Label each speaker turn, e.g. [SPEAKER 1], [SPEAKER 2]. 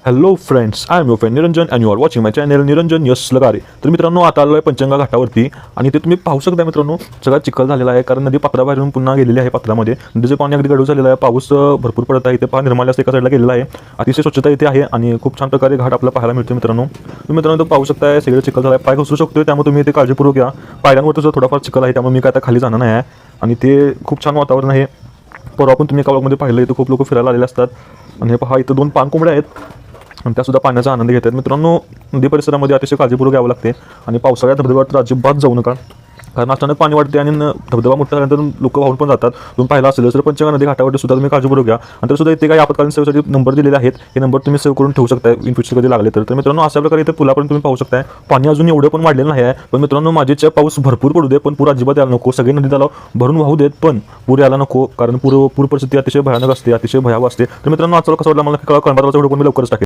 [SPEAKER 1] Hello friends, I am your friend Niranjan and you are watching my channel Niranjan S Lagare. तर मित्रांनो, आता आलो आहे पंचगंगा घाटावरती आणि ते तुम्ही पाहू शकता मित्रांनो, सगळा चिखल झालेला आहे कारण नदी पात्राबाहेरून पुन्हा गेलेली आहे. पात्रामध्ये नदीचं पाणी अगदी गढूळ झालेलं आहे. पाऊस भरपूर पडत आहे. इथे पहा निर्माल्य एका साईडला गेलेला आहे. अतिशय स्वच्छता इथे आहे आणि खूप छान प्रकारे घाट आपल्याला पाहायला मिळतो मित्रांनो. तुम्ही मित्रांनो पाहू शकता सगळं चिखल झाला आहे. पाय घसरू शकतो, त्यामुळे तुम्ही इथे काळजीपूर्वक या. पायऱ्यांवर सुद्धा थोडाफार चिखल आहे, त्यामुळे मी काय आता खाली जाणार नाही आहे. आणि ते खूप छान वातावरण आहे. परवा पण तुम्ही एका ब्लॉगमध्ये पाहिलं, इथं खूप लोक फिरायला आलेले असतात. आणि हे पहा, इथं 2 पाणकोंबड्या आहेत आणि त्यासुद्धा पाण्याचा आनंद घेतात. मित्रांनो, नदी परिसरामध्ये अतिशय काळजीपूर्वक यावं लागते आणि पावसाळ्यात धबधब्यावर तर अजिबात जाऊ नका, कारण अचानक पाणी वाढते आणि धबधबा मोठा झाल्यानंतर लोक वाहून पण जातात. तुम्ही पाहिला असेल तर पंचगंगा नदी घाटावरती सुद्धा तुम्ही काळजीपूर्वक घ्या. आणि तर सुद्धा इथे काही आपत्कालीन सेवेसाठी नंबर दिलेले आहेत. हे नंबर तुम्ही सेव्ह करून ठेवू शकता इन फ्युचर कधी लागले तर. मित्रांनो, अशा प्रकारे इथे पुलापर्यंत तुम्ही पाहू शकता. पाणी अजून एवढं पण वाढलेलं नाही आहे, पण मित्रांनो माझे पाऊस भरपूर पडू दे, पण पूर अजिबात यायला नको. सगळे नदी तलाव भरून वाहू देत, पण पूर यायला नको, कारण पूर परिस्थिती अतिशय भयानक असते, अतिशय भयावह असते. तर मित्रांनो, आजचा कसं वाटलं मला कळवा, व्हिडिओ पण मी लवकरच टाकेल.